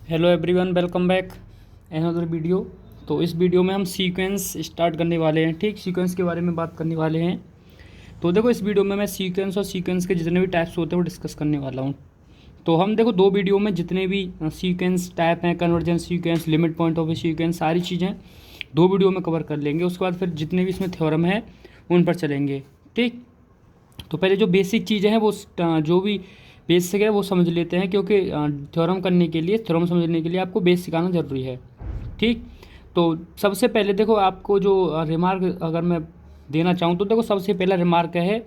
Hello everyone, welcome back another video. तो इस video में हम सीक्वेंस स्टार्ट करने वाले हैं। ठीक, सीक्वेंस के बारे में बात करने वाले हैं। तो देखो, इस वीडियो में मैं सीक्वेंस और सीक्वेंस के जितने भी टाइप्स होते हैं वो डिस्कस करने वाला हूँ। तो हम देखो दो वीडियो में जितने भी सीक्वेंस टाइप हैं, convergence sequence, limit point of view sequence, सारी चीज़ें दो वीडियो में कवर कर लेंगे। उसके बाद फिर जितने भी इसमें थ्योरम है उन पर चलेंगे। ठीक, तो पहले जो बेसिक चीज़ें हैं वो जो भी बेसिक है वो समझ लेते हैं, क्योंकि थ्योरम करने के लिए, थ्योरम समझने के लिए आपको बेसिक आना ज़रूरी है। ठीक, तो सबसे पहले देखो, आपको जो रिमार्क अगर मैं देना चाहूँ तो देखो, सबसे पहला रिमार्क है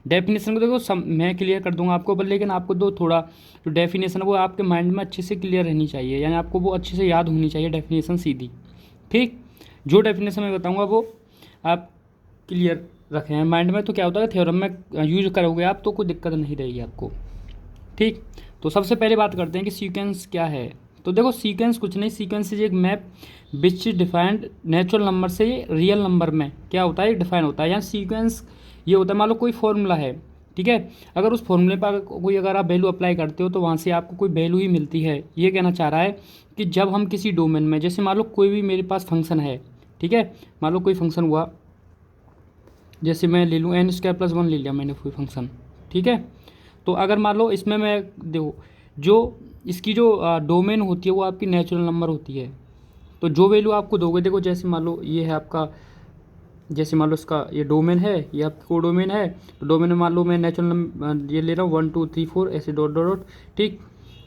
डेफिनेशन को। देखो मैं क्लियर कर दूंगा आपको, पर लेकिन आपको दो थोड़ा जो डेफिनेशन है वो आपके माइंड में अच्छे से क्लियर रहनी चाहिए, यानी आपको वो अच्छे से याद होनी चाहिए डेफिनेशन सीधी। ठीक, जो डेफिनेशन मैं बताऊँगा वो आप क्लियर रखे हैं माइंड में, तो क्या होता है थ्योरम में यूज करोगे आप तो कोई दिक्कत नहीं रहेगी आपको। ठीक, तो सबसे पहले बात करते हैं कि सीक्वेंस क्या है। तो देखो, सीक्वेंस कुछ नहीं, सीक्वेंस इज एक मैप विच डिफाइंड नेचुरल नंबर से रियल नंबर में क्या होता है, डिफाइन होता है। यहाँ सीक्वेंस ये होता है, मान लो कोई फॉर्मूला है, ठीक है, अगर उस फॉर्मूले पर कोई अगर आप वैल्यू अप्लाई करते हो तो वहाँ से आपको कोई वैल्यू ही मिलती है। ये कहना चाह रहा है कि जब हम किसी डोमेन में, जैसे मान लो कोई भी मेरे पास फंक्शन है, ठीक है, मान लो कोई फंक्शन हुआ, जैसे मैं ले लूँ n² + 1 ले लिया मैंने कोई फंक्शन, ठीक है। तो अगर मान लो इसमें मैं देखो, जो इसकी जो डोमेन होती है वो आपकी नेचुरल नंबर होती है। तो जो वैल्यू आपको दोगे, देखो जैसे मान लो ये है आपका, जैसे मान लो इसका ये डोमेन है, ये आपका को डोमेन है। तो डोमेन में मान लो मैं नेचुरल नंबर ये ले रहा हूँ 1 2 3 4 ऐसे डॉट डॉट डॉट। ठीक,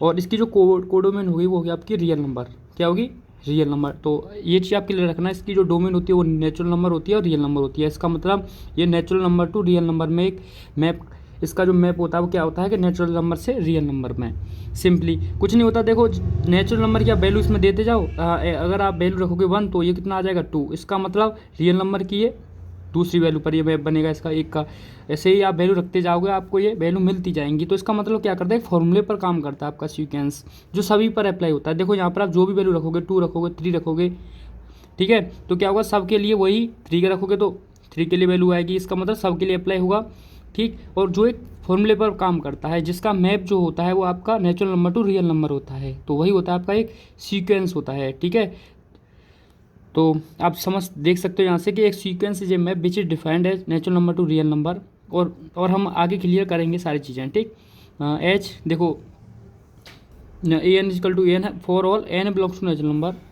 और इसकी जो को डोमेन होगी वो होगी आपकी रियल नंबर। क्या होगी, रियल नंबर। तो ये चीज़ आपके लिए रखना, इसकी जो डोमेन होती है वो नेचुरल नंबर होती है और रियल नंबर होती है। इसका मतलब ये natural number to real number में एक मैप, इसका जो मैप होता है वो क्या होता है कि नेचुरल नंबर से रियल नंबर में। सिंपली कुछ नहीं होता, देखो नेचुरल नंबर की आप वैल्यू इसमें देते जाओ। अगर आप वैल्यू रखोगे 1 तो ये कितना आ जाएगा 2, इसका मतलब रियल नंबर की ये दूसरी वैल्यू पर ये मैप बनेगा इसका 1 का। ऐसे ही आप वैल्यू रखते जाओगे, आपको ये वैल्यू मिलती जाएंगी। तो इसका मतलब क्या करता है, एक फॉर्मूले पर काम करता है आपका सीक्वेंस, जो सभी पर अप्लाई होता है। देखो यहाँ पर आप जो भी वैल्यू रखोगे, 2 रखोगे, 3 रखोगे, ठीक है, तो क्या होगा, सबके लिए वही 3 का रखोगे तो 3 के लिए वैल्यू आएगी, इसका मतलब सबके लिए अप्लाई होगा। ठीक, और जो एक फॉर्मूले पर काम करता है, जिसका मैप जो होता है वो आपका natural number to real number होता है, तो वही होता है आपका एक सीक्वेंस होता है। ठीक है, तो आप समझ देख सकते हो यहाँ से कि एक sequence is a map which is defined as natural number to real number. और हम आगे क्लियर करेंगे सारी चीज़ें। ठीक, एच देखो, an=an है for all n belongs to natural number.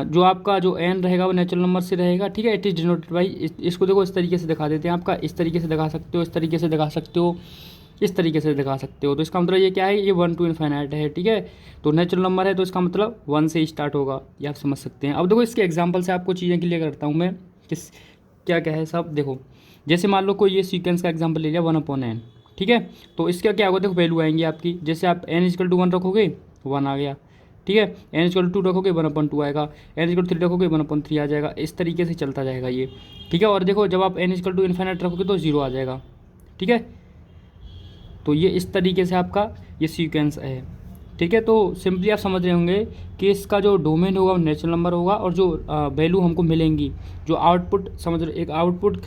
जो आपका जो n रहेगा वो नेचुरल नंबर से रहेगा। ठीक है, इट इज़ डिनोटेड बाई, इसको देखो इस तरीके से दिखा देते हैं आपका, इस तरीके से दिखा सकते हो, इस तरीके से दिखा सकते हो, इस तरीके से दिखा सकते हो। तो इसका मतलब ये क्या है, ये 1 to इनफाइनाइट है। ठीक है, तो नेचुरल नंबर है तो इसका मतलब 1 से स्टार्ट होगा, ये आप समझ सकते हैं। अब देखो इसके एग्जांपल से आपको चीज़ें क्लियर करता हूँ मैं, किस क्या क्या है सब। देखो जैसे मान लो कोई ये सीक्वेंस का एग्जांपल ले लिया 1/n, ठीक है, तो इसका क्या होगा, देखो वैल्यू आएंगी आपकी, जैसे आप n=1 रखोगे 1 आ गया, ठीक है, n=2 रखोगे 1/2 आएगा, n=3 रखोगे 1/3 आ जाएगा, इस तरीके से चलता जाएगा ये। ठीक है, और देखो जब आप n= इनफाइनाइट रखोगे तो 0 आ जाएगा। ठीक है, तो ये इस तरीके से आपका ये सीक्वेंस है। ठीक है, तो सिंपली आप समझ रहे होंगे कि इसका जो डोमेन होगा वो नेचुरल नंबर होगा, और जो वैल्यू हमको मिलेंगी, जो आउटपुट समझ रहे, एक आउटपुट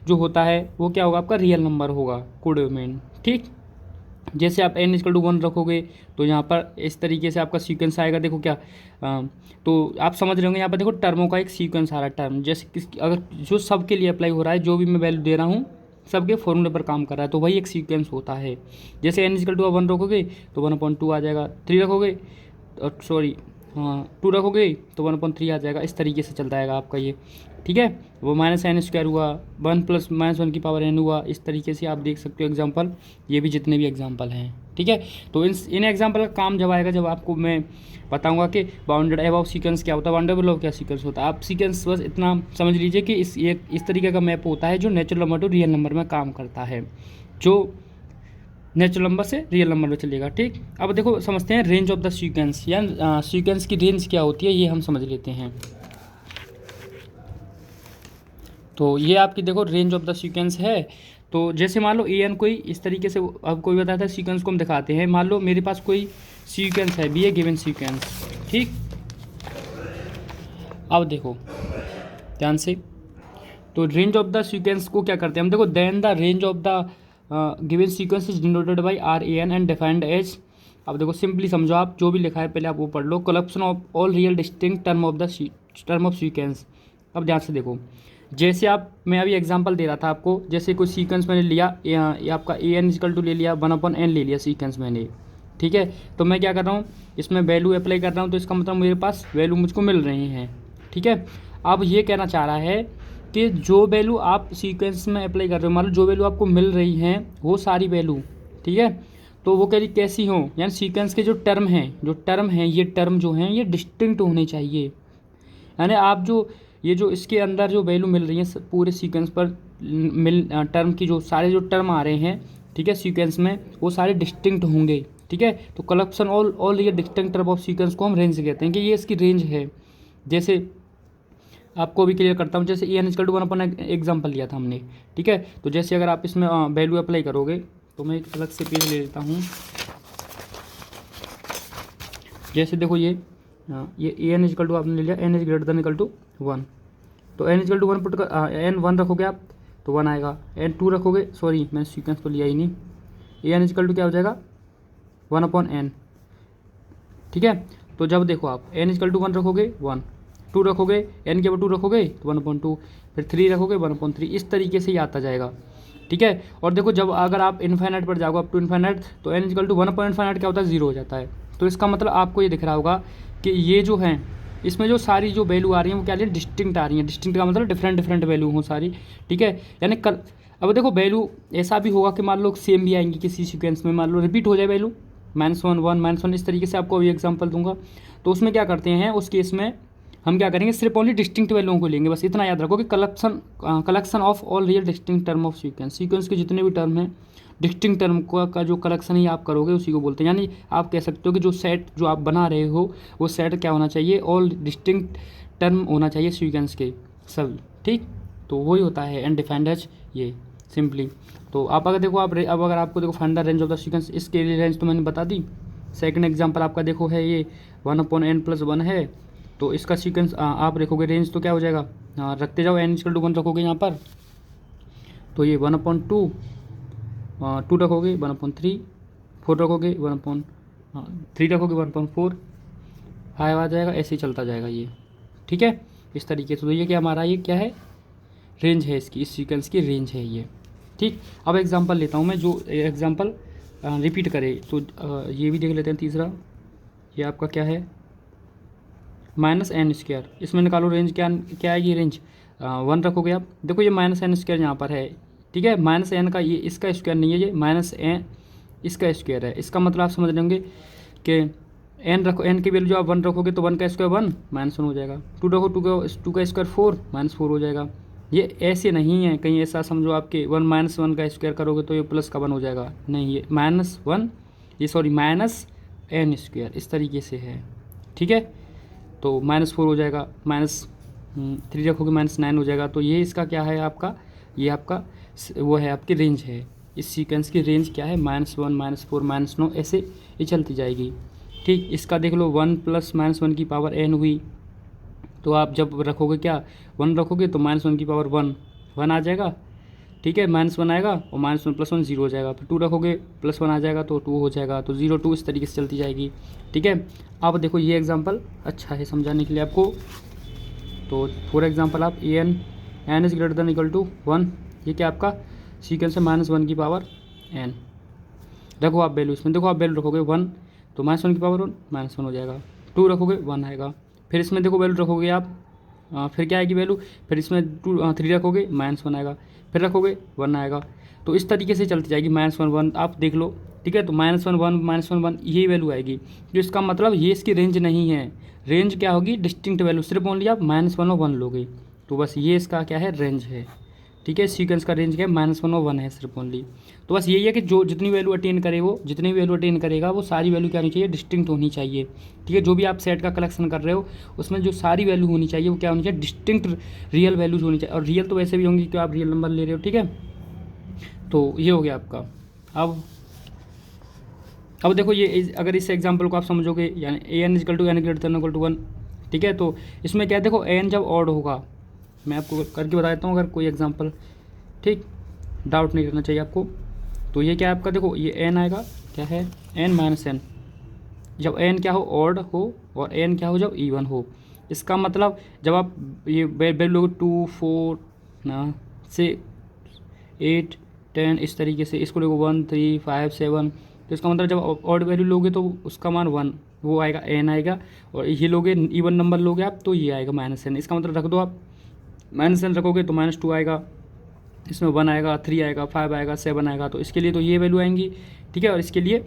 जो होता है वो क्या होगा, आपका रियल नंबर होगा, कोड डोमेन। ठीक, जैसे आप n=1 रखोगे तो यहाँ पर इस तरीके से आपका सीक्वेंस आएगा। देखो क्या तो आप समझ रहे होंगे यहाँ पर, देखो टर्मों का एक सीक्वेंस आ रहा है। टर्म जैसे अगर जो सबके लिए अप्लाई हो रहा है, जो भी मैं वैल्यू दे रहा हूँ सबके फॉर्मूले पर काम कर रहा है, तो वही एक सीक्वेंस होता है। जैसे n=1 रखोगे तो 1/2 आ जाएगा, 3 रखोगे सॉरी हाँ 2 रखोगे तो 1/3 आ जाएगा, इस तरीके से चलता आएगा आपका ये। ठीक है, वो -n² हुआ, 1 + -1n हुआ, इस तरीके से आप देख सकते हो एग्जांपल, ये भी जितने भी एग्जांपल हैं। ठीक है, तो इन एग्जांपल का काम जब आएगा, जब आपको मैं बताऊंगा कि बाउंडेड अबव सीक्वेंस क्या होता है, बाउंडेड बिलो क्या सीक्वेंस होता है। आप सीक्वेंस बस इतना समझ लीजिए कि इस तरीके का मैप होता है जो natural number to real number में काम करता है, जो नेचुरल नंबर से रियल नंबर में चलेगा। ठीक, अब देखो समझते हैं रेंज ऑफ द सीक्वेंस, या सीक्वेंस की रेंज क्या होती है ये हम समझ लेते हैं। तो ये आपकी देखो रेंज ऑफ द सीक्वेंस है। तो जैसे मान लो an कोई इस तरीके से, अब कोई बताता है सीक्वेंस को हम दिखाते हैं। मान लो मेरे पास कोई सीक्वेंस है, बी ए गिवन सीक्वेंस। ठीक, अब देखो ध्यान से, तो रेंज ऑफ द सीक्वेंस को क्या करते हैं हम, देखो then the range of the given sequence is denoted by RAN and defined as अब देखो सिंपली समझो, आप जो भी लिखा है पहले आप वो पढ़ लो। Collection of all real distinct term of the term of sequence. अब ध्यान से देखो, जैसे आप, मैं अभी एग्जांपल दे रहा था आपको, जैसे कोई सीक्वेंस मैंने लिया, ये आपका ए एन इजकल टू ले लिया, 1/n ले लिया सीक्वेंस मैंने, ठीक है। तो मैं क्या कर रहा हूँ, इसमें वैल्यू अप्लाई कर रहा हूँ, तो इसका मतलब मेरे पास वैल्यू मुझको मिल रही हैं, ठीक है। अब ये कहना चाह रहा है कि जो वैल्यू आप सीक्वेंस में अप्लाई कर रहे हो, मान लो जो वैल्यू आपको मिल रही हैं वो सारी वैल्यू, ठीक है, तो वो कह रही कैसी हो, यानी सीक्वेंस के जो टर्म हैं ये टर्म जो हैं ये डिस्टिंक्ट होने चाहिए। यानी आप जो ये जो इसके अंदर जो वैल्यू मिल रही है पूरे सीक्वेंस पर टर्म की, जो सारे जो टर्म आ रहे हैं, ठीक है, सीक्वेंस में, वो सारे डिस्टिंक्ट होंगे, ठीक है। तो कलेक्शन ऑल ये डिस्टिंक्ट टर्म ऑफ सीक्वेंस को हम रेंज कहते हैं कि ये इसकी रेंज है। जैसे आपको भी क्लियर करता हूँ, जैसे ए एन इजकल टू 1 अपन एग्जाम्पल लिया था हमने, ठीक है। तो जैसे अगर आप इसमें वैल्यू अप्लाई करोगे, तो मैं एक अलग से पेज ले लेता हूँ। जैसे देखो ये ए एन इजकल टू आपने ले लिया, n is greater than equal to 1, तो एन इजकल टू 1 पुट कर, एन 1 रखोगे आप तो 1 आएगा, एन 2 रखोगे, सॉरी मैंने सीक्वेंस तो लिया ही नहीं, ए एन इजकल टू क्या हो जाएगा 1/n, ठीक है। तो जब देखो आप एन इजकल टू 1 रखोगे 1, 2 रखोगे, एन के ऊपर 2 रखोगे तो 1/2, फिर 3 रखोगे 1/3, इस तरीके से ही आता जाएगा, ठीक है। और देखो जब अगर आप इन्फाइनाइट पर जाओगे अप टू इन्फाइनाइट, तो एन इजकल टू 1/इन्फाइनाइट क्या होता है, 0 हो जाता है। तो इसका मतलब आपको ये दिख रहा होगा कि ये जो हैं इसमें जो सारी जो वैल्यू आ रही हैं वो क्या आ रही है, डिस्टिंक्ट आ रही हैं। डिस्टिंक्ट का मतलब डिफरेंट वैल्यू हो सारी, ठीक है। यानी अब देखो वैल्यू ऐसा भी होगा कि मान लो सेम भी आएंगी किसी सीक्वेंस में, मान लो रिपीट हो जाए वैल्यू -1 1 -1, इस तरीके से आपको अभी एग्जाम्पल दूंगा। तो उसमें क्या करते हैं, उस केस में हम क्या करेंगे, सिर्फ ओनली डिस्टिंक्ट वैल्यूओं को लेंगे। बस इतना याद रखो कि collection of all real distinct term of sequence के जितने भी टर्म हैं, डिस्टिंक्ट टर्म का जो कलेक्शन ही आप करोगे उसी को बोलते हैं। यानी आप कह सकते हो कि जो सेट जो आप बना रहे हो वो सेट क्या होना चाहिए, ऑल डिस्टिंक्ट टर्म होना चाहिए सीक्वेंस के सभी, ठीक। तो वही होता है अनडिफाइंड एज ये सिंपली। तो आप अगर देखो अब अगर आपको देखो find the range of the sequence, इसके लिए रेंज तो मैंने बता दी। सेकंड एग्जांपल आपका देखो है ये 1/n+1 है, तो इसका सीक्वेंस आप रखोगे रेंज तो क्या हो जाएगा, रखते जाओ, n इक्वल टू 1 रखोगे यहाँ पर, तो ये 1/2, 2 रखोगे 1/3, 4 रखोगे 1/3 रखोगे 1/4, 5 आ जाएगा, ऐसे ही चलता जाएगा ये, ठीक है, इस तरीके से। तो ये क्या हमारा ये क्या है, रेंज है इसकी, इस सीक्वेंस की रेंज है ये, ठीक। अब एग्जांपल लेता हूँ मैं, जो एग्जांपल रिपीट करे, तो ये भी देख लेते हैं। तीसरा ये आपका क्या है, -n², इसमें निकालो रेंज क्या क्या आएगी, रेंज 1 रखोगे आप। देखो ये -n² यहाँ पर है, ठीक है, -n का ये इसका स्क्वायर नहीं है, ये -n इसका स्क्वायर है। इसका मतलब आप समझ लेंगे कि n रखो, n की वैल्यू जो आप 1 रखोगे तो 1 का स्क्वायर 1 -1 हो जाएगा, 2 रखो 2 का स्क्वायर 4 -4 हो जाएगा। ये ऐसे नहीं है, कहीं ऐसा समझो आपके 1 -1 का स्क्वायर करोगे तो ये प्लस का 1 हो जाएगा, नहीं, ये -1 ये सॉरी -n², इस तरीके से है, ठीक है। तो -4 हो जाएगा, -3 रखोगे -9 हो जाएगा। तो ये इसका क्या है आपका, ये आपका वो है, आपकी रेंज है। इस सीक्वेंस की रेंज क्या है, -1 -4 -9, ऐसे ये चलती जाएगी, ठीक। इसका देख लो 1 + -1 की पावर n हुई, तो आप जब रखोगे क्या 1 रखोगे तो -1 की पावर 1 आ जाएगा, ठीक है, -1 आएगा और -1 + 1 0 हो जाएगा। फिर 2 रखोगे +1 आ जाएगा तो 2 हो जाएगा, तो 0 2 इस तरीके से चलती जाएगी, ठीक है। अब देखो ये एग्जांपल अच्छा है समझाने के लिए आपको। तो फॉर एग्जांपल आप n is greater than equal to 1, ये क्या आपका सीक्वेंस है -1 की पावर n, रखो आप वैल्यू, इसमें देखो आप वैल्यू रखोगे 1 तो -1 की पावर 1 -1 हो जाएगा, 2 रखोगे 1 आएगा। फिर इसमें देखो वैल्यू रखोगे आप, फिर क्या आएगी वैल्यू, फिर इसमें 3 रखोगे -1 आएगा, फिर रखोगे 1 आएगा। तो इस तरीके से चलती जाएगी, -1 1 आप देख लो, ठीक है। तो -1 1 -1 1 यही वैल्यू आएगी, तो इसका मतलब ये इसकी रेंज नहीं है। रेंज क्या होगी, डिस्टिंक्ट वैल्यू, सिर्फ ओनली आप -1 और 1 लोगे, तो बस ये इसका क्या है, रेंज है, ठीक है। सीक्वेंस का रेंज क्या है, -1 और 1 है सिर्फ ओनली। तो बस यही है कि जो जितनी वैल्यू अटेन करे वो, जितनी वैल्यू अटेन करेगा वो सारी वैल्यू क्या होनी चाहिए, डिस्टिंक्ट होनी चाहिए, ठीक है। जो भी आप सेट का कलेक्शन कर रहे हो उसमें जो सारी वैल्यू होनी चाहिए वो क्या होनी चाहिए, डिस्टिंक्ट रियल वैल्यूज होनी चाहिए। और रियल तो वैसे भी होंगी कि आप रियल नंबर ले रहे हो, ठीक है। तो ये हो गया आपका। अब देखो ये अगर इस एग्जाम्पल को आप समझोगे, यानी an = n > 1, ठीक है। तो इसमें क्या है, देखो n जब ऑड होगा, मैं आपको करके बता देता हूँ अगर कोई एग्जांपल, ठीक, डाउट नहीं करना चाहिए आपको। तो ये क्या है आपका, देखो ये n आएगा, क्या है n -n, जब एन क्या हो, ऑड हो, और एन क्या हो, जब इवन हो। इसका मतलब जब आप ये वैल्यू लोगे 2 4 ना से 8 10 इस तरीके से, इसको लोगे 1 3 5 7, तो इसका मतलब जब ऑड वैल्यू लोगे तो उसका मान 1 वो आएगा, एन आएगा। और ये लोगे इवन नंबर लोगे आप तो ये आएगा -n। इसका मतलब रख दो आप, -n रखोगे तो -2 आएगा, इसमें 1 आएगा, 3 आएगा, 5 आएगा, 7 आएगा, तो इसके लिए तो ये वैल्यू आएंगी, ठीक है। और इसके लिए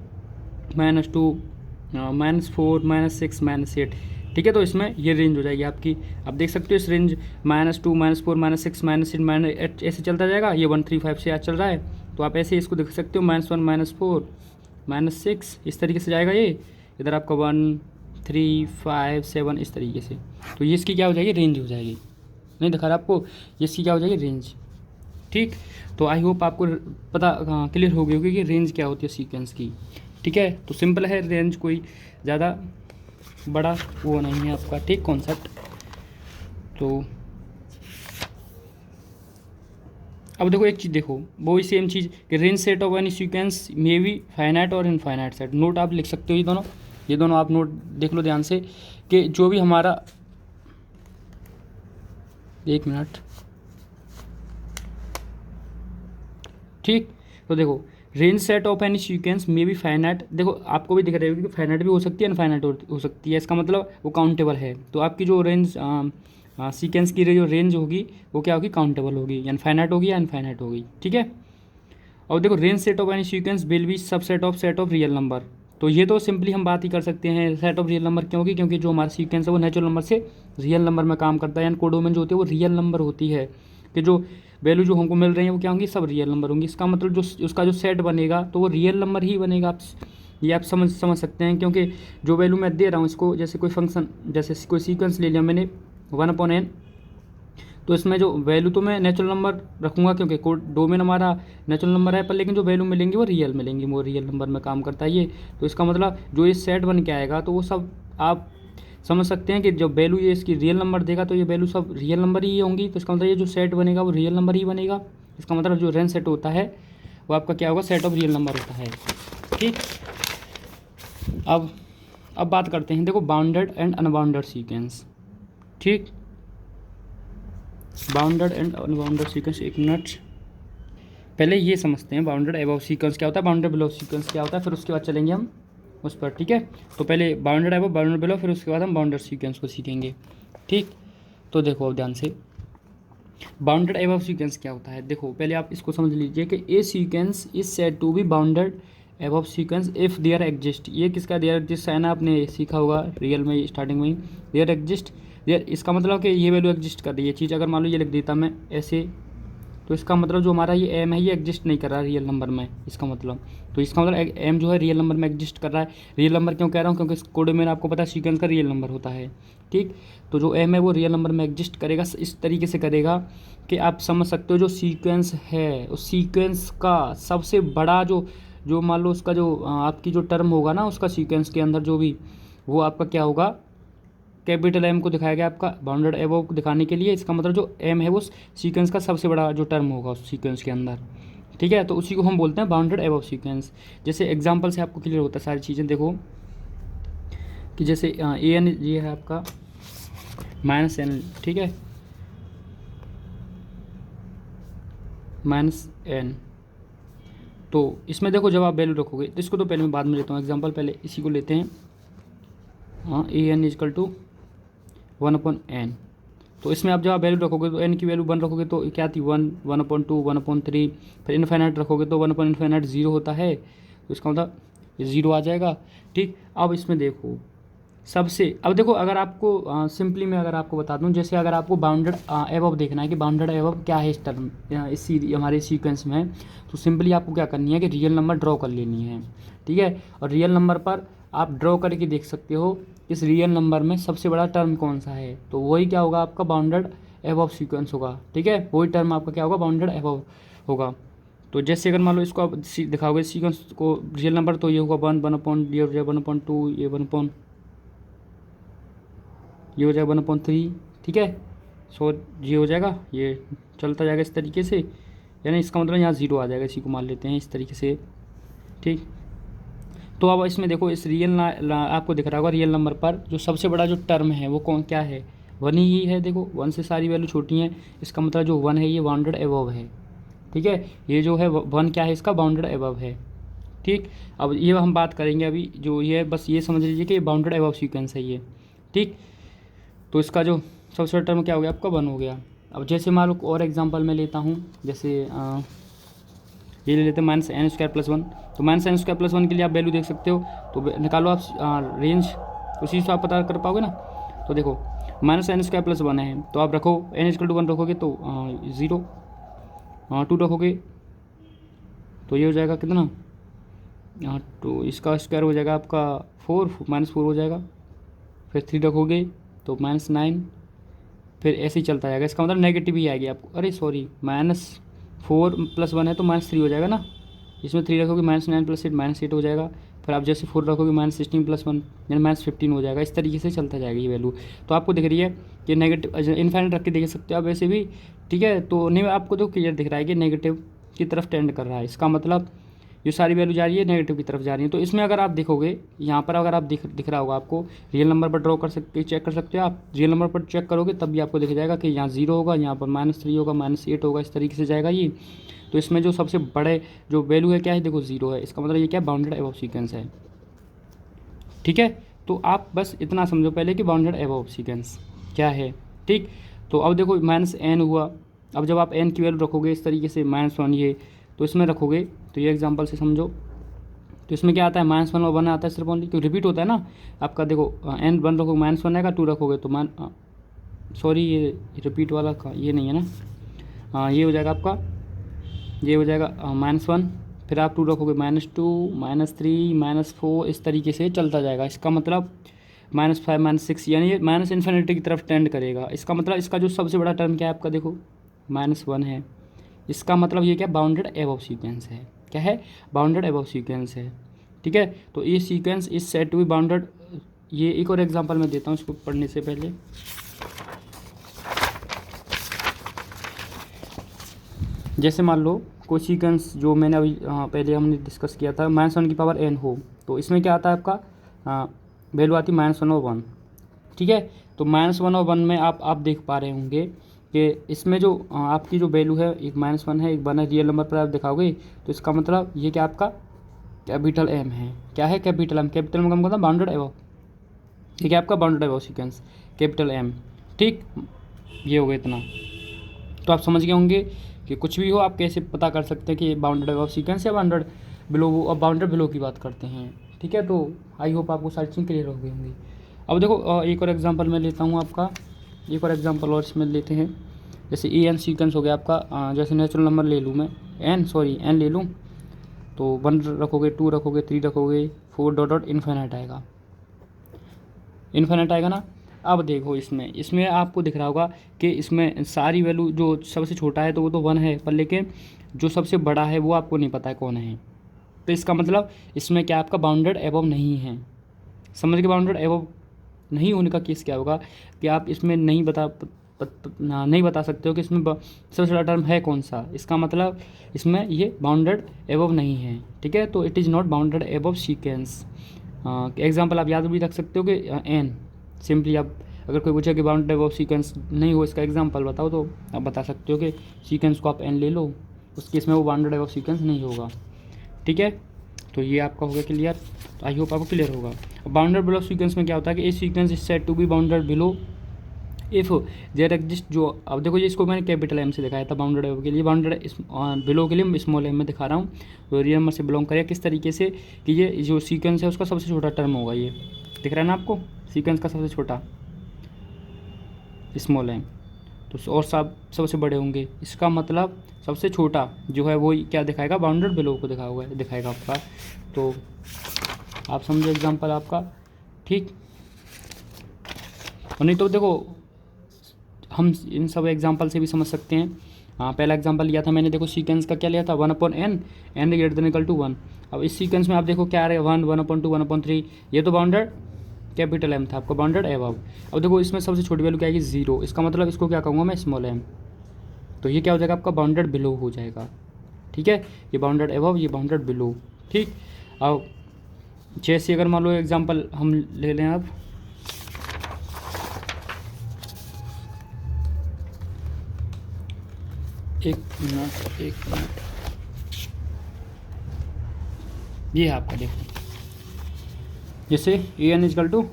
-2 -4 -6 -8, ठीक है। तो इसमें ये रेंज हो जाएगी आपकी। आप देख सकते हो इस रेंज -2 -4 -6 -8 -8 ऐसे चलता जाएगा। ये 1 3 5 से आज चल रहा है, तो आप ऐसे इसको देख सकते हो -1 -4 -6 इस तरीके से जाएगा। ये इधर आपका 1 3 5 7 इस तरीके से, तो ये इसकी क्या हो जाएगी, रेंज हो जाएगी। नहीं दिखा रहा आपको, ये इसकी क्या हो जाएगी, रेंज। ठीक, तो आई होप आपको पता क्लियर हो गई होगी कि रेंज क्या होती है सीक्वेंस की। ठीक है, तो सिंपल है रेंज, कोई ज़्यादा बड़ा वो नहीं है आपका, ठीक कॉन्सेप्ट। तो अब देखो एक चीज़ देखो, वही सेम चीज़ कि range set of any sequence may be finite और इनफाइनाइट सेट। नोट आप लिख सकते हो ये दोनों आप नोट देख लो ध्यान से कि जो भी हमारा, एक मिनट, ठीक। तो देखो range set of any sequence may be finite, देखो आपको भी दिख रहा है कि फाइनाइट भी हो सकती है, इनफाइनाइट हो सकती है। इसका मतलब वो काउंटेबल है। तो आपकी जो रेंज सीक्वेंस की जो रेंज होगी वो क्या होगी, काउंटेबल होगी, या इनफाइनाइट होगी या इनफाइनाइट होगी, ठीक है। और देखो range set of any sequence will be subset of set of real number. तो ये तो सिंपली हम बात ही कर सकते हैं सेट ऑफ रियल नंबर, क्यों होगी, क्योंकि जो हमारा सीक्वेंस है वो नेचुरल नंबर से रियल नंबर में काम करता है, यानी कोडोमेन जो होती है वो रियल नंबर होती है, कि जो वैल्यू जो हमको मिल रही है वो क्या होंगी, सब रियल नंबर होंगी। इसका मतलब जो उसका जो सेट बनेगा तो वो रियल नंबर ही बनेगा। आप ये आप समझ सकते हैं, क्योंकि जो वैल्यू मैं दे रहा हूँ इसको, जैसे कोई फंक्शन, जैसे कोई सीक्वेंस ले लिया मैंने 1/n, तो इसमें जो वैल्यू तो मैं नेचुरल नंबर रखूँगा, क्योंकि कोड डोमेन हमारा नेचुरल नंबर है, पर लेकिन जो वैल्यू मिलेंगी वो रियल मिलेंगी, वो रियल नंबर में काम करता है ये। तो इसका मतलब जो ये सेट बन के आएगा तो वो सब आप समझ सकते हैं कि जब वैल्यू ये इसकी रियल नंबर देगा तो ये वैल्यू सब रियल नंबर ही होंगी। तो इसका मतलब ये जो सेट बनेगा वो रियल नंबर ही बनेगा। इसका मतलब जो रेंज सेट होता है वो आपका क्या होगा, सेट ऑफ रियल नंबर होता है, ठीक। अब बात करते हैं, देखो बाउंडेड एंड अनबाउंडेड सीक्वेंस, ठीक। बाउंडेड एंड अनबाउंडेड सीक्वेंस, एक मिनट, पहले ये समझते हैं बाउंडेड अबव सीक्वेंस क्या होता है, बाउंडेड बिलो सीक्वेंस क्या होता है, फिर उसके बाद चलेंगे हम उस पर, ठीक है। तो पहले बाउंडेड अबव, बाउंडेड बिलो, फिर उसके बाद हम बाउंडेड सीक्वेंस को सीखेंगे, ठीक। तो देखो अब ध्यान से, बाउंडेड अबव सीक्वेंस क्या होता है। देखो पहले आप इसको समझ लीजिए कि a sequence is said to be bounded above sequence if there exist. ये किसका देयर एग्जिस्ट है ना, आपने सीखा होगा रियल में स्टार्टिंग में ही, देयर एग्जिस्ट देयर, इसका मतलब कि ये वैल्यू एग्जिस्ट कर रही है चीज़। अगर मान लो ये लिख देता मैं ऐसे, तो इसका मतलब जो हमारा ये एम है ये एग्जिस्ट नहीं कर रहा है रियल नंबर में, इसका मतलब। तो इसका मतलब एम जो है रियल नंबर में एग्जिस्ट कर रहा है। रियल नंबर क्यों कह रहा हूँ, क्योंकि इस कोड में आपको पता है सीक्वेंस का रियल नंबर होता है, ठीक। तो जो एम है वो रियल नंबर में एग्जिस्ट करेगा, इस तरीके से करेगा कि आप समझ सकते हो जो सीक्वेंस है उस सीक्वेंस का सबसे बड़ा जो मान लो उसका जो आपकी जो टर्म होगा ना उसका सीक्वेंस के अंदर जो भी, वो आपका क्या होगा, कैपिटल एम को दिखाया गया आपका बाउंडेड एबव को दिखाने के लिए। इसका मतलब जो एम है वो सीक्वेंस का सबसे बड़ा जो टर्म होगा उस सीक्वेंस के अंदर, ठीक है। तो उसी को हम बोलते हैं बाउंडेड एबव सीक्वेंस। जैसे एग्जांपल से आपको क्लियर होता है सारी चीज़ें। देखो कि जैसे ए एन ये है आपका -n, ठीक है, -n। तो इसमें देखो जब आप वैल्यू रखोगे तो इसको तो पहले मैं बाद में लेता हूँ एग्जांपल, पहले इसी को लेते हैं। हाँ, ए एन इजकल टू 1/n। तो इसमें आप जब आप वैल्यू रखोगे तो n की वैल्यू 1 रखोगे तो क्या आती, 1 1/2 1/3, फिर इनफाइनाइट रखोगे तो 1/इनफाइनाइट 0 होता है, तो इसका मतलब ये 0 आ जाएगा, ठीक। अब इसमें देखो सबसे, अब देखो अगर आपको सिंपली मैं अगर आपको बता दूं, जैसे अगर आपको बाउंडेड एबव देखना है कि बाउंडेड एबव क्या है इस टर्म इस हमारे सीक्वेंस में, तो सिंपली आपको क्या करनी है कि रियल नंबर ड्रॉ कर लेनी है, ठीक है। और रियल नंबर पर आप ड्रॉ करके देख सकते हो इस रियल नंबर में सबसे बड़ा टर्म कौन सा है, तो वही क्या होगा आपका बाउंडेड एबव सीक्वेंस होगा, ठीक है। वही टर्म आपका क्या होगा, बाउंडेड एबव होगा। तो जैसे अगर मान लो इसको आप दिखाओगे सीक्वेंस को रियल नंबर, तो ये होगा 1 1/2, ये 1/2, ये हो जाएगा 1/3, ठीक है। सो ये हो जाएगा, ये चलता जाएगा इस तरीके से, यानी इसका मतलब यहाँ 0 आ जाएगा, इसी को मान लेते हैं इस तरीके से, ठीक। तो अब इसमें देखो इस आपको दिख रहा होगा रियल नंबर पर जो सबसे बड़ा जो टर्म है वो कौन क्या है, वन ही है। देखो वन से सारी वैल्यू छोटी हैं, इसका मतलब जो वन है ये बाउंडेड एबव है। ठीक है, ये जो है वन क्या है, इसका बाउंडेड एबव है। ठीक, अब ये हम बात करेंगे अभी जो ये, बस ये समझ लीजिए कि ये बाउंडेड एबव सीक्वेंस है ये। ठीक, तो इसका जो सबसे बड़ा टर्म क्या हो गया आपका, वन हो गया। अब जैसे मान लो और एग्जांपल मैं लेता हूँ, जैसे ये ले लेते हैं minus n square plus one. तो minus n square plus one के लिए आप वैल्यू देख सकते हो, तो निकालो आप रेंज, उसी से आप पता कर पाओगे ना। तो देखो minus n square plus one है, तो आप रखो एन इक्वल टू वन रखोगे तो 0, 2 रखोगे तो ये हो जाएगा कितना, तो इसका स्क्वायर हो जाएगा आपका 4, -4 हो जाएगा। फिर 3 रखोगे तो -9, फिर ऐसे ही चलता जाएगा। इसका मतलब नेगेटिव ही आएगी आपको, अरे सॉरी -4 + 1 है तो -3 हो जाएगा ना। इसमें 3 रखोगे -9 + 8 -8 हो जाएगा। फिर आप जैसे 4 रखोगे -16 + 1 यानी -15 हो जाएगा। इस तरीके से चलता जाएगा ये वैल्यू। तो आपको दिख रही है कि नेगेटिव इनफाइनाइट रख के देख सकते हो आप वैसे भी। ठीक है, तो नहीं आपको तो क्लियर दिख रहा है कि नेगेटिव की तरफ टेंड कर रहा है। इसका मतलब ये सारी वैल्यू जा रही है नेगेटिव की तरफ जा रही है। तो इसमें अगर आप देखोगे यहाँ पर, अगर आप दिख रहा होगा आपको, रियल नंबर पर ड्रॉ कर सकते, चेक कर सकते हो आप। रियल नंबर पर चेक करोगे तब भी आपको दिख जाएगा कि यहाँ 0 होगा, यहाँ पर -3 होगा, -8 होगा, इस तरीके से जाएगा ये। तो इसमें जो सबसे बड़े जो वैल्यू है क्या है, देखो 0 है। इसका मतलब ये क्या, बाउंडेड एबव सीक्वेंस है। ठीक है, तो आप बस इतना समझो पहले कि बाउंडेड एबव सीक्वेंस क्या है। ठीक, तो अब देखो -n हुआ। अब जब आप n की वैल्यू रखोगे इस तरीके से -1 ये, तो इसमें रखोगे तो ये एग्जांपल से समझो। तो इसमें क्या आता है, -1 और 1 आता है सिर्फ ओनली, क्योंकि रिपीट होता है ना आपका। देखो n 1 रखोगे -1 आएगा, 2 रखोगे तो सॉरी ये रिपीट वाला का ये नहीं है ना। ये हो जाएगा आपका, ये हो जाएगा -1, फिर आप 2 रखोगे -2 -3 -4, इस तरीके से चलता जाएगा। इसका मतलब -5 -6 यानी ये माइनस इन्फिनिटी की तरफ टेंड करेगा। इसका मतलब इसका जो सबसे बड़ा टर्म क्या है आपका, देखो -1 है। इसका मतलब ये क्या, बाउंडेड एबव सीक्वेंस है। क्या है, बाउंडेड एबव सीक्वेंस है। ठीक है, तो ये sequence is said to be bounded. ये एक और एग्जांपल मैं देता हूँ इसको पढ़ने से पहले। जैसे मान लो कोई सीक्वेंस जो मैंने अभी पहले हमने डिस्कस किया था, -1 की पावर n हो, तो इसमें क्या आता है आपका वैल्यू आती है -1 और 1। ठीक है, तो -1 और 1 में आप देख पा रहे होंगे कि इसमें जो आपकी जो वैल्यू है, एक -1 है, एक 1 है। रियल नंबर पर आप दिखाओगे तो इसका मतलब ये क्या आपका कैपिटल M है। क्या है, कैपिटल M। कैपिटल M का मतलब बाउंडेड एबव, ये क्या आपका bounded above sequence, capital M। ठीक, ये हो गया इतना। तो आप समझ गए होंगे कि कुछ भी हो आप कैसे पता कर सकते हैं कि बाउंडेड एबव सीक्वेंस या बाउंडेड बिलो। वो अब बाउंडेड बिलो की बात करते हैं। ठीक है, तो आई होप आपको सारी चीज़ क्लियर हो गई होंगी। अब देखो एक और एग्जांपल मैं लेता हूँ आपका, एक और एग्जांपल और इसमें लेते हैं। जैसे an सीक्वेंस हो गया आपका, जैसे नेचुरल नंबर ले लूँ मैं, n ले लूँ, तो 1 रखोगे, 2 रखोगे, 3 रखोगे, 4 डॉट इन्फिनिट आएगा, इन्फिनिट आएगा ना। अब देखो इसमें आपको दिख रहा होगा कि इसमें सारी वैल्यू जो सबसे छोटा है तो वो तो 1 है, पर लेकिन जो सबसे बड़ा है वो आपको नहीं पता है कौन है। तो इसका मतलब इसमें क्या आपका बाउंडेड एबव नहीं है। समझ के, बाउंडेड एबव नहीं होने का केस क्या होगा कि आप इसमें नहीं बता सकते हो कि इसमें सबसे बड़ा टर्म है कौन सा। इसका मतलब इसमें ये बाउंडेड एबव नहीं है। ठीक है, तो it is not bounded above sequence. Example आप याद भी रख सकते हो कि n सिंपली आप अगर कोई पूछे कि बाउंडेड एबव सीक्वेंस नहीं हो, इसका एग्जांपल बताओ, तो आप बता सकते हो कि सीक्वेंस को आप n ले लो, उस केस में वो बाउंडेड एबव सीक्वेंस नहीं होगा। ठीक है, तो ये आपका हो गया क्लियर। तो आई होप आपको क्लियर होगा। बाउंडेड बिलो सीक्वेंस में क्या होता है कि a sequence is said to be bounded below if there exist, जो अब देखो ये इसको मैंने कैपिटल M से दिखाया था बाउंडेड एबव के लिए, बाउंडेड बिलो के लिए स्मॉल m में दिखा रहा हूँ। तो रियल नंबर से बिलोंग करेगा किस तरीके से कि ये जो सीक्वेंस है उसका सबसे छोटा टर्म होगा। ये दिख रहा है ना आपको, सीक्वेंस का सबसे छोटा स्मॉल m, तो और सबसे बड़े होंगे। इसका मतलब सबसे छोटा जो है वो क्या दिखाएगा, बाउंडेड बिलो को दिखाएगा आपका। तो आप समझो एग्जांपल आपका। ठीक, और नहीं तो देखो हम इन सब एग्जांपल से भी समझ सकते हैं। पहला एग्जांपल लिया था मैंने, देखो सीक्वेंस का क्या लिया था, 1/n n > 1। अब इस सीक्वेंस में आप देखो क्या आ रहा है, 1 1/2 1/3, ये तो बाउंडेड कैपिटल M था आपका, बाउंडेड एबव। अब देखो इसमें सबसे छोटी वैल्यू क्या आएगी, 0। इसका मतलब इसको क्या कहूँगा मैं, स्मॉल m। तो ये क्या हो जाएगा आपका, बाउंडेड बिलो हो जाएगा। ठीक है, ये बाउंडेड एबव, ये बाउंडेड बिलो। ठीक, अब जैसे अगर मान लो एग्जांपल हम ले लें अब, एक मिनट, ये है आपका, देखो जैसे a n is equal to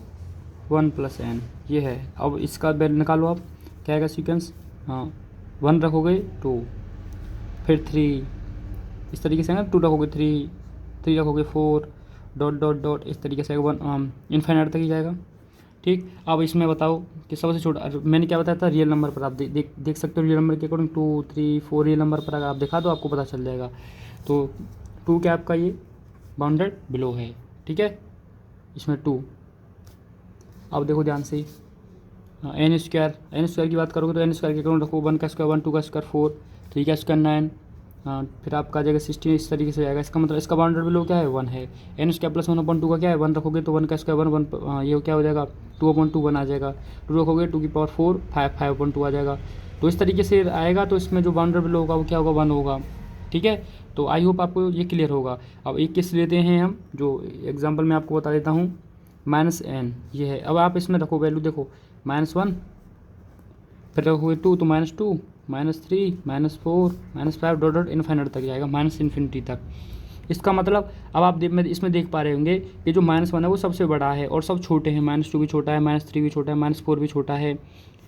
1+n, ये है। अब इसका वैल्यू निकालो आप, क्या आएगा सीक्वेंस, हाँ 1 रखोगे 2, फिर 3, इस तरीके से ना 2 रखोगे 3, 3 रखोगे 4, डॉट डॉट डॉट, इस तरीके से 1 इनफाइनाइट तक ही जाएगा। ठीक, अब इसमें बताओ कि सबसे छोटा, मैंने क्या बताया था, रियल नंबर पर आप देख सकते हो, रियल नंबर के अकॉर्डिंग 2 3 4 रियल नंबर पर अगर आप दिखा दो आपको पता चल जाएगा। तो 2 क्या आपका ये बाउंडेड बिलो है, ठीक है, इसमें 2। अब देखो ध्यान से, एन स्क्वायर की बात करोगे तो एन स्क्वायर के अकॉर्डिंग रखो 1 का स्क्वायर 1, 2 का स्क्वायर 4, 3 का स्क्वायर 9, फिर आपका आ जाएगा 16, इस तरीके से जाएगा। इसका मतलब इसका बाउंडेड बिलो क्या है, 1 है। एन स्क्वायर प्लस 1/2 का क्या है, 1 रखोगे तो 1 का स्क्वायर 1, ये क्या हो जाएगा 2/2 1 आ जाएगा। 2 रखोगे 2 की पावर 4, 5/2 आ जाएगा। तो इस तरीके से आएगा, तो इसमें जो बाउंडेड बिलो होगा वो क्या होगा, 1 होगा। ठीक है, तो आई होप आपको ये क्लियर होगा। अब एक केस लेते हैं हम, जो एग्जाम्पल मैं आपको बता देता हूँ, -n ये है। अब आप इसमें रखो वैल्यू, देखो -1, फिर रखोगे 2 तो -2, -3, -4, -5 डॉट डॉट इनफाइनाइट तक जाएगा, ∞ तक। इसका मतलब अब आप इसमें देख पा रहे होंगे कि जो -1 है वो सबसे बड़ा है और सब छोटे हैं, -2 भी छोटा है, -3 भी छोटा है, -4 भी छोटा है।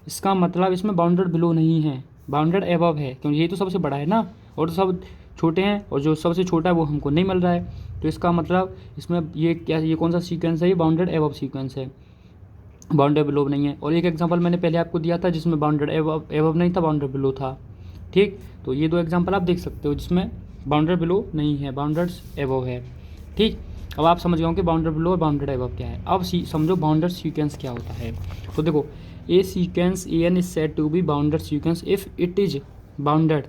इसका मतलब इसमें बाउंडेड बिलो नहीं है, बाउंडेड एबव है, क्योंकि ये तो सबसे बड़ा है ना, और सब छोटे हैं, और जो सबसे छोटा है वो हमको नहीं मिल रहा है। तो इसका मतलब इसमें ये क्या, ये कौन सा सीक्वेंस है, ये बाउंडेड एबव सीक्वेंस है, बाउंडेड बिलो नहीं है। और एक एग्जांपल मैंने पहले आपको दिया था जिसमें बाउंडेड एबव नहीं था, बाउंडेड बिलो था। ठीक, तो ये 2 एग्जांपल आप देख सकते हो जिसमें बाउंडेड बिलो नहीं है, बाउंडेड एबव है। ठीक, अब आप समझ गए कि बाउंडेड बिलो और बाउंडेड एबव क्या है। अब समझो बाउंडेड सीक्वेंस क्या होता है। तो देखो, a sequence a n is said to be bounded sequence if it is bounded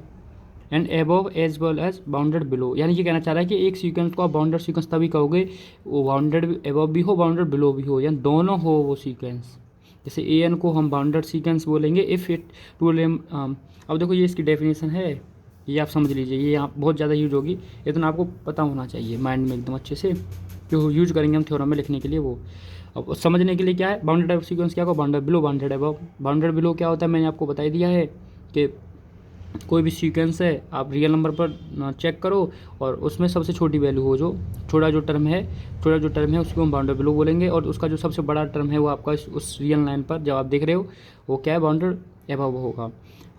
and above as well as bounded below. यानी ये कहना चाह रहा है कि एक सीक्वेंस को आप बाउंडेड सीक्वेंस तभी कहोगे वो बाउंडेड एबव भी हो, बाउंडेड बिलो भी हो, यानी दोनों हो वो सीक्वेंस। जैसे ए एन को हम बाउंडेड सीक्वेंस बोलेंगे इफ़ इट टू अब देखो ये इसकी डेफिनेशन है, ये आप समझ लीजिए, ये यहाँ बहुत ज़्यादा यूज होगी, इतना आपको पता होना चाहिए माइंड में एकदम अच्छे से, जो यूज करेंगे हम थ्योरम में लिखने के लिए वो। अब समझने के लिए क्या है, बाउंडेड सीक्वेंस क्या हो, bounded below, bounded above. Bounded below क्या होता है, मैंने आपको बता दिया है कि कोई भी सीक्वेंस है आप रियल नंबर पर चेक करो और उसमें सबसे छोटी वैल्यू हो, जो छोटा जो टर्म है उसको हम बाउंडेड बिलो बोलेंगे, और उसका जो सबसे बड़ा टर्म है वो आपका उस रियल लाइन पर जब आप देख रहे हो वो क्या है, बाउंडेड एबव होगा।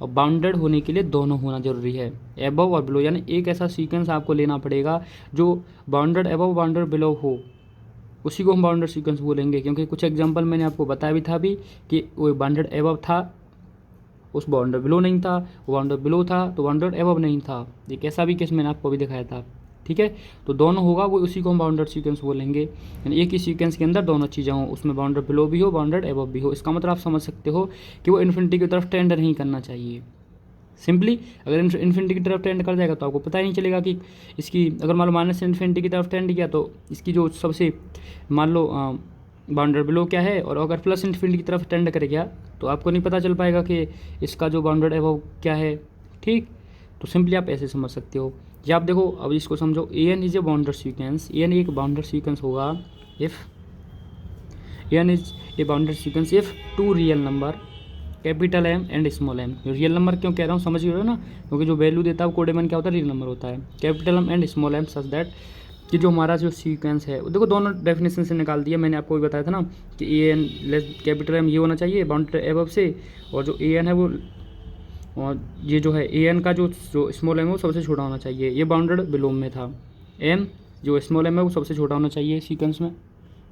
और बाउंडेड होने के लिए दोनों होना जरूरी है, एबव और बिलो, यानी एक ऐसा सीक्वेंस आपको लेना पड़ेगा जो बाउंडेड एबव बाउंडेड बिलो हो, उसी को हम बाउंडेड सीक्वेंस बोलेंगे। क्योंकि कुछ एग्जांपल मैंने आपको बताया भी था कि वो बाउंडेड एबव था, उस बाउंडेड बिलो नहीं था, वो बाउंडेड बिलो था तो बाउंडेड एबव नहीं था। एक ऐसा भी केस मैंने आपको भी दिखाया था। ठीक है, तो दोनों होगा वो, उसी को हम बाउंडेड सीक्वेंस बोलेंगे। यानी एक ही सीक्वेंस के अंदर दोनों चीज़ें हों, उसमें बाउंडेड बिलो भी हो, बाउंडेड एबव भी हो। इसका मतलब आप समझ सकते हो कि वो इन्फिनिटी की तरफ टेंड नहीं करना चाहिए। सिंपली अगर इन्फिनिटी की तरफ टेंड कर जाएगा तो आपको पता ही नहीं चलेगा कि इसकी, अगर मान लो माइनस इन्फिनिटी की तरफ टेंड किया तो इसकी जो सबसे मान लो बाउंडेड बिलो क्या है, और अगर प्लस इन्फिनिटी की तरफ टेंड करेगा तो आपको नहीं पता चल पाएगा कि इसका जो बाउंडेड एबव क्या है। ठीक, तो सिंपली आप ऐसे समझ सकते हो। या आप देखो, अब इसको समझो, a n is a bounded sequence, a n एक बाउंडेड सीक्वेंस होगा if a n is a bounded sequence if 2 real number capital M and small m. Real number क्यों कह रहा हूँ, समझ रहे हो ना, क्योंकि जो वैल्यू देता है वो कोडेमन क्या होता है, रियल नंबर होता है। Capital M and small M such that कि जो हमारा जो सीक्वेंस है, देखो दोनों डेफिनेशन से निकाल दिया मैंने, आपको भी बताया था ना कि a n less capital M ये होना चाहिए बाउंडेड एबव से, और जो ए एन है वो, और ये जो है ए एन का जो स्मॉल एम है वो सबसे छोटा होना चाहिए, ये बाउंडेड बिलो में था। एम जो स्मॉल एम है वो सबसे छोटा होना चाहिए सीक्वेंस में,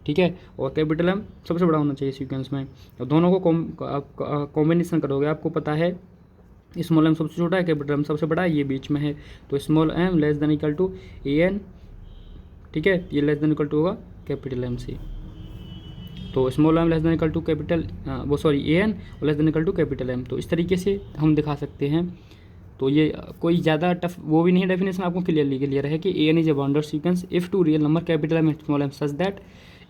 ठीक है, और कैपिटल एम सबसे बड़ा होना चाहिए सीक्वेंस में। और दोनों को कॉम्बिनेशन करोगे, आपको पता है स्मॉल एम सबसे छोटा है, कैपिटल एम सबसे बड़ा है, ये बीच में है, तो small M less than equal to A N. ठीक है, ये लेस देन इक्वल टू होगा कैपिटल एम से, तो small M less than equal to capital वो सॉरी ए एन और less than equal to capital M. तो इस तरीके से हम दिखा सकते हैं। तो ये कोई ज़्यादा टफ वो भी नहीं है, डेफिनेशन आपको क्लियर है कि a n is a bounded sequence if 2 real number capital M small M such that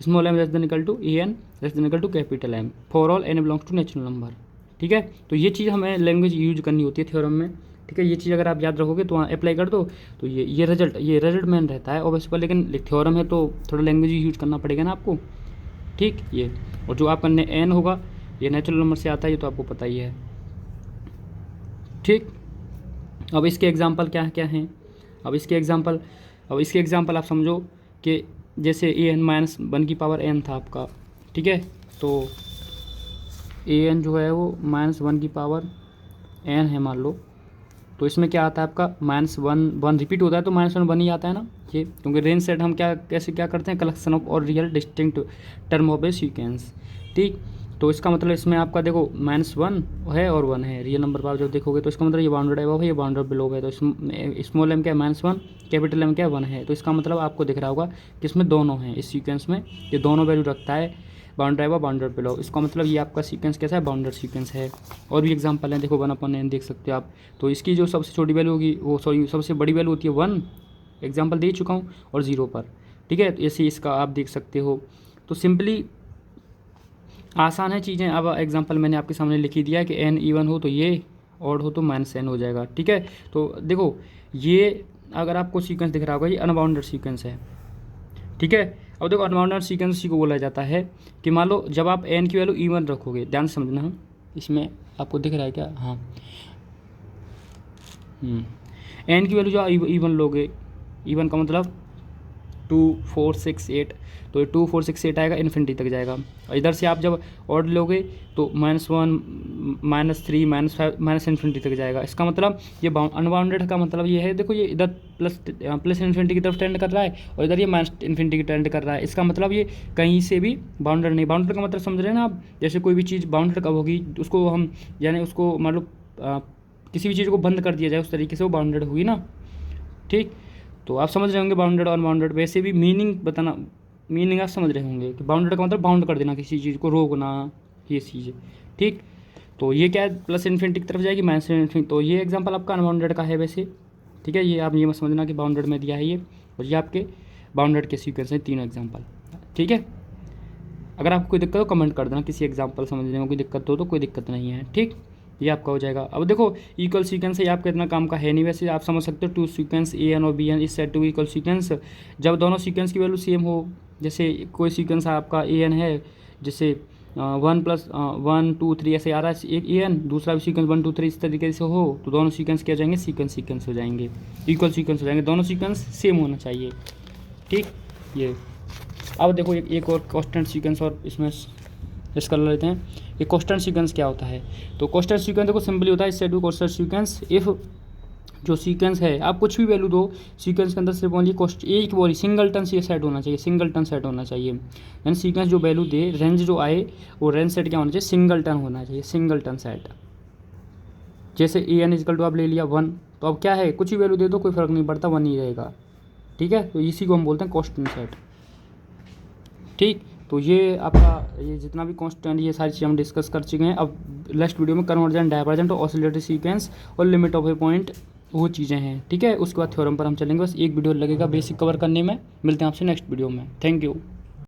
small M less than equal to A n less than equal to capital M for all n belongs to natural number. ठीक है, तो ये चीज़ हमें language use करनी होती है theorem में, ठीक है, ये चीज़ अगर आप याद रखोगे तो वहाँ अप्लाई कर दो तो ये रिजल्ट मेन रहता है ऑब्वियस पर, लेकिन थ्योरम है तो थोड़ा लैंग्वेज यूज करना पड़ेगा ना आपको। ठीक, ये और जो आपका एन होगा ये नेचुरल नंबर से आता है, ये तो आपको पता ही है। ठीक, अब इसके एग्जांपल क्या क्या हैं, अब इसके एग्जांपल आप समझो कि जैसे -1 की पावर n था आपका, ठीक है, तो an जो है वो -1 की पावर n है मान लो, तो इसमें क्या आता है आपका -1 रिपीट होता है तो -1 ही आता है ना ये, क्योंकि रेंज सेट हम क्या करते हैं, कलेक्शन ऑफ और real distinct term of A sequence. ठीक, तो इसका मतलब इसमें आपका देखो -1 है और 1 है, रियल नंबर पर आप जब देखोगे तो इसका मतलब ये बाउंडेड अबव है, ये बाउंडेड बिलो है, तो स्मॉल m क्या है -1, कैपिटल M क्या है 1 है, तो इसका मतलब आपको दिख रहा होगा कि इसमें दोनों हैं, इस सीक्वेंस में ये दोनों वैल्यू रखता है, बाउंडेड अबव बाउंडेड बिलो, इसका मतलब ये आपका सीक्वेंस कैसा है, बाउंडेड सीक्वेंस है। और भी एग्जांपल हैं, देखो 1/n देख सकते हो आप, तो इसकी जो सबसे छोटी वैल्यू होगी वो सबसे बड़ी वैल्यू होती है 1, एग्जाम्पल दे चुका हूँ, और 0 पर। ठीक है, तो ऐसे इसका आप देख सकते हो, तो सिंपली आसान है चीज़ें। अब एग्जांपल मैंने आपके सामने लिख ही दिया है कि n इवन हो तो ये, ऑड हो तो -n हो जाएगा। ठीक है, तो देखो ये अगर आपको सीक्वेंस दिख रहा होगा ये अनबाउंडेड सीक्वेंस है। ठीक है, अब देखो अनबाउंडेड सीक्वेंस इसी को बोला जाता है कि मान लो जब आप n की वैल्यू इवन रखोगे, ध्यान से समझना है, इसमें आपको दिख रहा है क्या, हाँ, n की वैल्यू जो इवन लोगे, इवन का मतलब 2 4 6 8, तो ये 2 4 6 8 आएगा, इन्फिनिटी तक जाएगा। और इधर से आप जब ऑड लोगे तो -1 -3 -5 इन्फिनिटी तक जाएगा। इसका मतलब ये अनबाउंडेड का मतलब ये है, देखो ये इधर प्लस इन्फिनिटी की तरफ टेंड कर रहा है और इधर ये माइनस इन्फिनिटी की टेंड कर रहा है। इसका मतलब ये कहीं से भी बाउंडेड नहीं। बाउंडेड का मतलब समझ रहे हैं ना आप, जैसे कोई भी चीज़ बाउंडेड कब होगी, उसको हम यानी उसको मान लो किसी भी चीज़ को बंद कर दिया जाए उस तरीके से वो बाउंडेड हुई ना। ठीक, तो आप समझ रहे होंगे बाउंडेड और अनबाउंडेड। वैसे भी मीनिंग आप समझ रहे होंगे कि बाउंडेड का मतलब बाउंड कर देना किसी चीज़ को, रोकना, ये चीज़। ठीक, तो ये क्या है, प्लस इन्फिनिटी की तरफ जाएगी, माइनस इन्फिनिटी, तो ये एग्जांपल आपका अनबाउंडेड का है वैसे। ठीक है, ये आप ये मत समझना कि बाउंडेड में दिया है ये, और ये आपके बाउंडेड के सीक्वेंस हैं, तीनों एग्जाम्पल। ठीक है, अगर आपको कोई दिक्कत हो कमेंट कर देना, किसी एग्जाम्पल समझने में कोई दिक्कत हो तो कोई दिक्कत नहीं है। ठीक, ये आपका हो जाएगा। अब देखो इक्वल सीक्वेंस है, आपका इतना काम का है नहीं, वैसे आप समझ सकते हो 2 सीक्वेंस an और bn is set to equal sequence जब दोनों सीक्वेंस की वैल्यू सेम हो। जैसे कोई सीक्वेंस आपका an है, जैसे 1 + 1 2 3 ऐसे आ रहा है एक an, दूसरा भी सीक्वेंस 1 2 3 इस तरीके से हो, तो दोनों सीक्वेंस क्या हो जाएंगे, सीक्वेंस हो जाएंगे, इक्वल सीक्वेंस हो जाएंगे, दोनों सीक्वेंस सेम होना चाहिए। ठीक, ये अब देखो एक और कांस्टेंट सीक्वेंस और इसमें इस कर लेते हैं। ये कांस्टेंट सीक्वेंस क्या होता है, तो कांस्टेंट सीक्वेंस देखो सिंपली होता है इससे टू कांस्टेंट सीक्वेंस इफ़ जो सीक्वेंस है आप कुछ भी वैल्यू दो, सीक्वेंस के अंदर सिर्फ ओनली एक वो सिंगलटन से सेट होना चाहिए, सिंगलटन सेट होना चाहिए। यानी सीक्वेंस जो वैल्यू दे, रेंज जो आए, वो रेंज सेट क्या होना चाहिए, सिंगलटन होना चाहिए, सिंगलटन सेट। जैसे an = आप ले लिया 1, तो अब क्या है, कुछ ही वैल्यू दे दो कोई फ़र्क नहीं पड़ता, 1 ही रहेगा। ठीक है, तो इसी को हम बोलते हैं कांस्टेंट सेट। ठीक, तो ये आपका ये जितना भी कांस्टेंट, ये सारी चीज़ें हम डिस्कस कर चुके हैं। अब नेक्स्ट वीडियो में कन्वर्जेंट, डाइवर्जेंट और ऑसिलेटरी सीक्वेंस और लिमिट ऑफ ए पॉइंट, वो चीज़ें हैं। ठीक है, उसके बाद थ्योरम पर हम चलेंगे। बस एक वीडियो लगेगा बेसिक कवर करने में। मिलते हैं आपसे नेक्स्ट वीडियो में। Thank you.